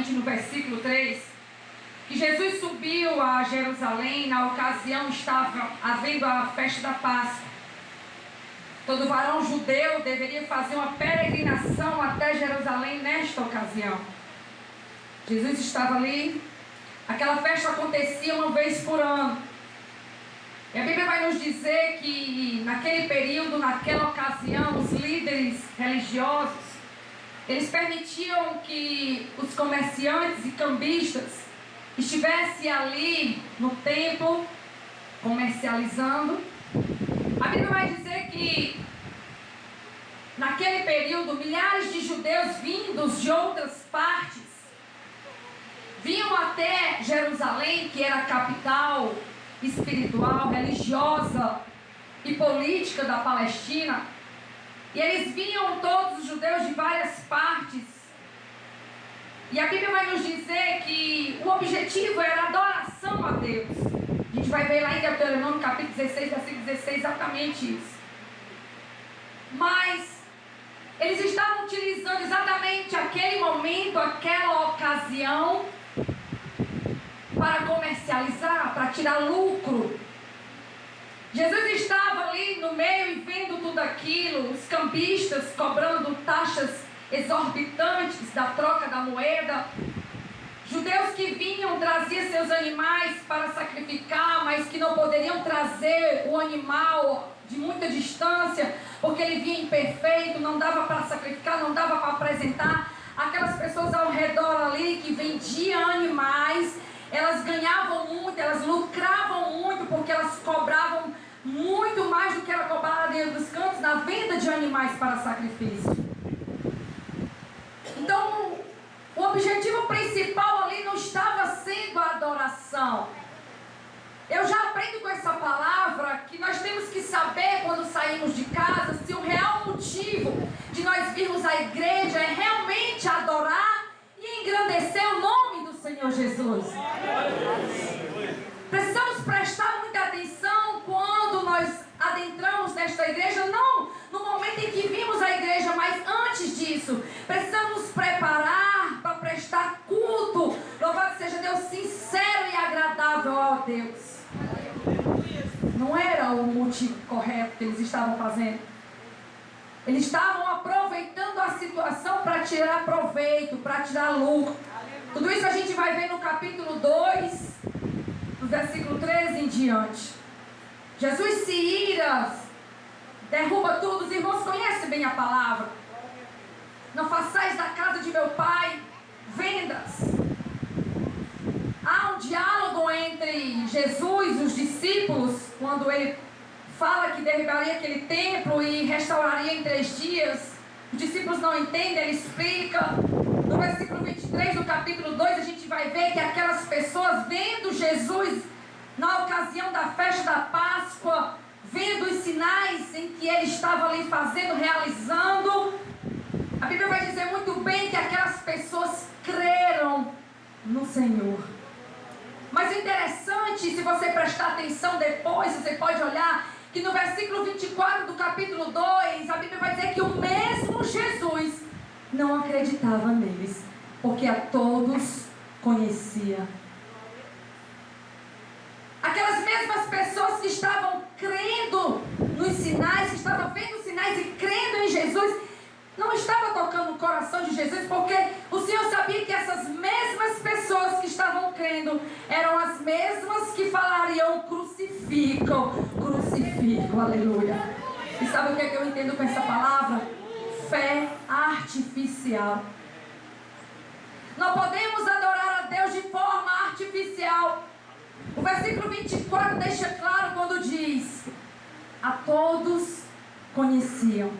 exatamente no versículo 3, que Jesus subiu a Jerusalém. Na ocasião estava havendo a festa da Páscoa. Todo varão judeu deveria fazer uma peregrinação até Jerusalém nesta ocasião. Jesus estava ali. Aquela festa acontecia uma vez por ano. E a Bíblia vai nos dizer que naquele período, naquela ocasião, os líderes religiosos, eles permitiam que os comerciantes e cambistas estivessem ali no templo comercializando. A Bíblia vai dizer que naquele período milhares de judeus vindos de outras partes vinham até Jerusalém, que era a capital espiritual, religiosa e política da Palestina. E eles vinham todos os judeus de várias partes. E a Bíblia vai nos dizer que o objetivo era a adoração a Deus. A gente vai ver lá em Deuteronômio capítulo 16, versículo 16, exatamente isso. Mas eles estavam utilizando exatamente aquele momento, aquela ocasião, para comercializar, para tirar lucro. Jesus estava ali no meio e vendo tudo aquilo, os cambistas cobrando taxas exorbitantes da troca da moeda, judeus que vinham, traziam seus animais para sacrificar, mas que não poderiam trazer o animal de muita distância, porque ele vinha imperfeito, não dava para sacrificar, não dava para apresentar. Aquelas pessoas ao redor ali que vendiam animais, elas ganhavam muito, elas lucravam muito, porque elas cobravam muito mais do que era cobrado dentro dos campos na venda de animais para sacrifício. Então, o objetivo principal ali não estava sendo a adoração. Eu já aprendo com essa palavra que nós temos que saber quando saímos de casa se o real motivo de nós virmos à igreja é realmente adorar e engrandecer o nome do Senhor Jesus. Precisamos prestar muita atenção quando nós adentramos nesta igreja, não no momento em que vimos a igreja, mas antes disso, precisamos nos preparar para prestar culto, louvado seja Deus, sincero e agradável a Deus. Não era o motivo correto que eles estavam fazendo. Eles estavam aproveitando a situação para tirar proveito, para tirar lucro. Tudo isso a gente vai ver no capítulo 2, do versículo 13 em diante. Jesus se ira, derruba tudo. Os irmãos conhecem bem a palavra. Não façais da casa de meu pai vendas. Há um diálogo entre Jesus e os discípulos, quando ele fala que derribaria aquele templo e restauraria em 3 dias. Os discípulos não entendem, ele explica. No versículo 23 do capítulo 2, a gente vai ver que aquelas pessoas, vendo Jesus na ocasião da festa da Páscoa, vendo os sinais em que ele estava ali fazendo, realizando, a Bíblia vai dizer muito bem que aquelas pessoas creram no Senhor. Mas o interessante, se você prestar atenção depois, você pode olhar que no versículo 24 do capítulo 2, a Bíblia vai dizer que o mesmo Jesus não acreditava neles, porque a todos conhecia. Aquelas mesmas pessoas que estavam crendo nos sinais, que estavam vendo os sinais e crendo em Jesus, não estava tocando no coração de Jesus, porque o Senhor sabia que essas mesmas pessoas que estavam crendo eram as mesmas que falariam: crucificam, crucificam, aleluia. E sabe o que é que eu entendo com essa palavra? Fé artificial. Não podemos adorar a Deus de forma artificial. O versículo 24 deixa claro quando diz: a todos conheciam.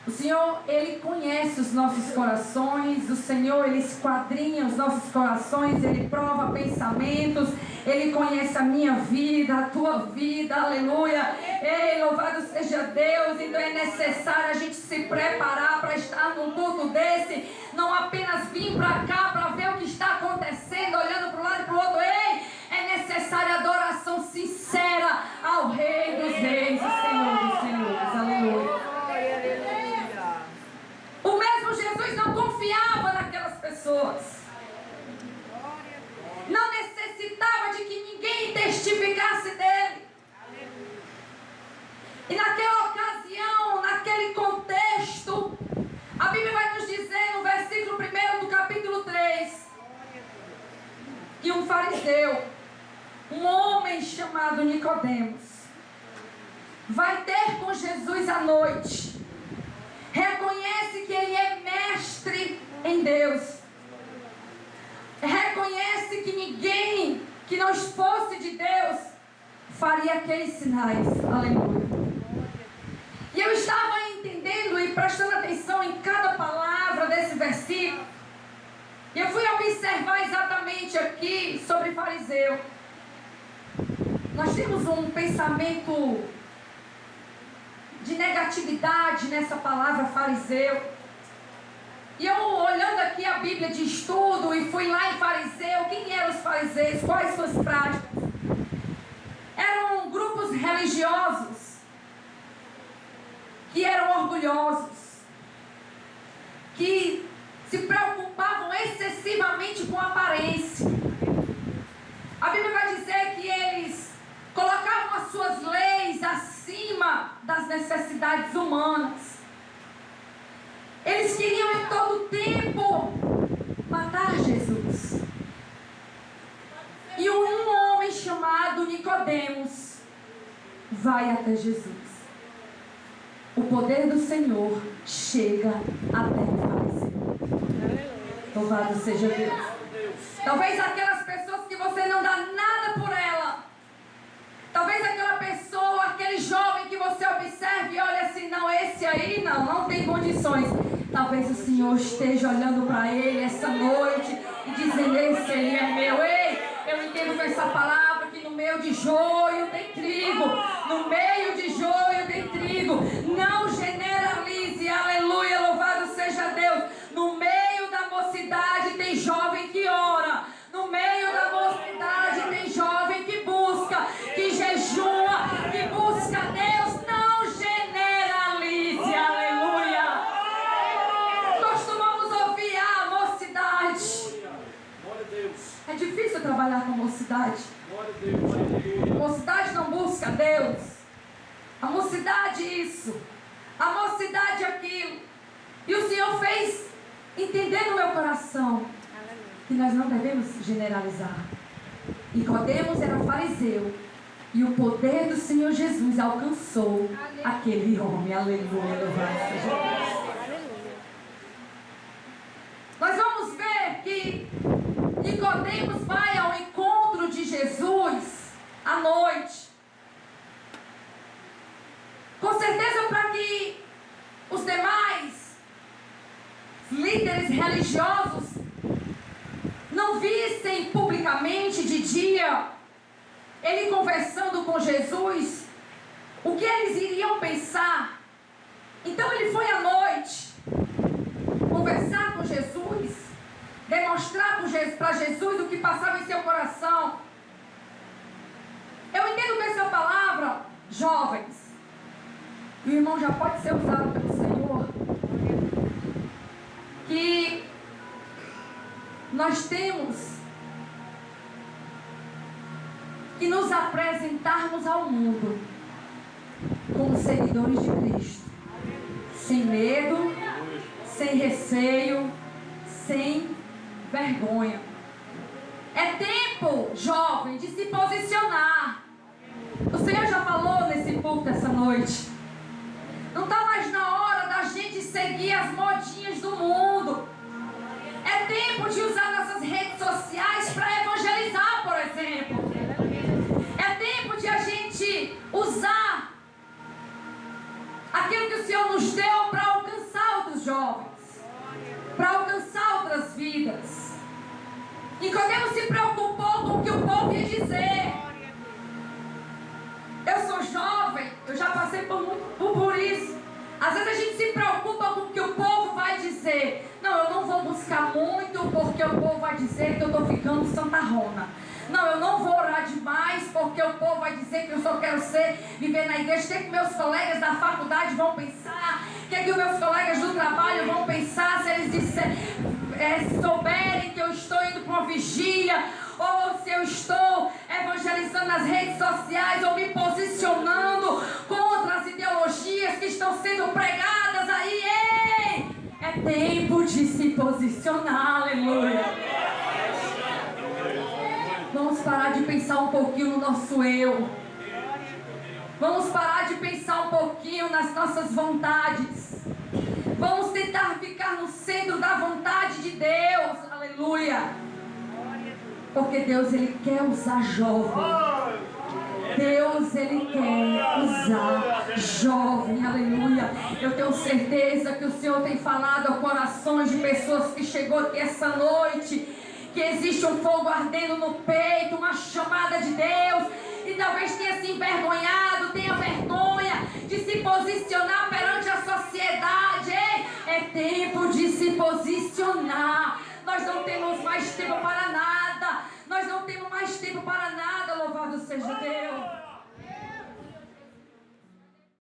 O Senhor, Ele conhece os nossos corações. O Senhor, Ele esquadrinha os nossos corações. Ele prova pensamentos. Ele conhece a minha vida, a tua vida, aleluia. Ei, louvado seja Deus. Então é necessário a gente se preparar para estar num culto desse. Não apenas vir para cá para ver o que está acontecendo, olhando para um lado e para o outro. Ei, é necessária adoração sincera ao Rei dos Reis e Senhor dos Senhores, aleluia. O mesmo Jesus não confiava naquelas pessoas. Nicodemos. Vai ter com Jesus à noite. Reconhece que ele é mestre em Deus. Reconhece que ninguém que não fosse de Deus faria aqueles sinais. Aleluia. E eu estava entendendo e prestando atenção em cada palavra desse versículo. E eu fui observar exatamente aqui sobre fariseu. Nós temos um pensamento de negatividade nessa palavra fariseu. E eu olhando aqui a Bíblia de estudo e fui lá em fariseu. Quem eram os fariseus? Quais suas práticas? Eram grupos religiosos que eram orgulhosos, que se preocupavam excessivamente com a aparência. A Bíblia vai dizer que eles colocavam as suas leis acima das necessidades humanas. Eles queriam em todo tempo matar Jesus. E um homem chamado Nicodemos vai até Jesus. O poder do Senhor chega até o fariseu. Louvado seja Deus. Talvez aquelas pessoas que você não dá nada por ela. Talvez aquela pessoa, aquele jovem que você observa e olha assim, não, esse aí não tem condições. Talvez o Senhor esteja olhando para ele essa noite e dizendo, esse aí é meu. Ei, eu entendo com essa palavra que no meio de joio tem trigo. No meio de joio tem trigo. Não generalize, aleluia, louvado seja Deus. No meio da mocidade tem jovem que ora. No meio da mocidade tem jovem que busca, que jejua, que busca Deus. Não generalize, aleluia. Costumamos ouvir a mocidade. É difícil trabalhar com mocidade. A mocidade não busca Deus. A mocidade isso. A mocidade aquilo. E o Senhor fez entender no meu coração que nós não devemos generalizar. Nicodemos era fariseu. E o poder do Senhor Jesus alcançou aquele homem. Aleluia, louvado seja Deus. Nós vamos ver que Nicodemos vai ao encontro de Jesus à noite. Com certeza para que os demais líderes religiosos não vissem publicamente de dia ele conversando com Jesus, o que eles iriam pensar. Então ele foi à noite conversar com Jesus, demonstrar para Jesus o que passava em seu coração. Eu entendo que essa palavra, jovens, e o irmão já pode ser usado pelo Senhor, que nós temos que nos apresentarmos ao mundo como seguidores de Cristo, sem medo, sem receio, sem vergonha. É tempo, jovem, de se posicionar. O Senhor já falou nesse culto essa noite. Não está mais na hora da gente seguir as modinhas do mundo. É tempo de usar nossas redes sociais para evangelizar, por exemplo. É tempo de a gente usar aquilo que o Senhor nos deu para alcançar outros jovens, para alcançar outras vidas. Nicodemos se preocupou com o que o povo ia dizer. Eu sou jovem, eu já passei por isso. Às vezes a gente se preocupa com o que o povo vai dizer. Não, eu não vou buscar muito porque o povo vai dizer que eu estou ficando santarrona. Não, eu não vou orar demais porque o povo vai dizer que eu só quero viver na igreja. O que meus colegas da faculdade vão pensar? O que os meus colegas do trabalho vão pensar se eles souberem que eu estou indo para uma vigília, ou se eu estou evangelizando nas redes sociais, ou me posicionando contra as ideologias que estão sendo pregadas aí. Ei! É tempo de se posicionar, aleluia. Vamos parar de pensar um pouquinho no nosso eu. Vamos parar de pensar um pouquinho nas nossas vontades. Vamos tentar ficar no centro da vontade de Deus. Aleluia. Porque Deus, Ele quer usar jovem. Deus, Ele quer usar jovem. Aleluia. Eu tenho certeza que o Senhor tem falado a corações de pessoas que chegou aqui essa noite, que existe um fogo ardendo no peito, uma chamada de Deus, e talvez tenha se envergonhado, tenha vergonha de se posicionar perante a sociedade. É tempo de se posicionar. Nós não temos mais tempo para nada.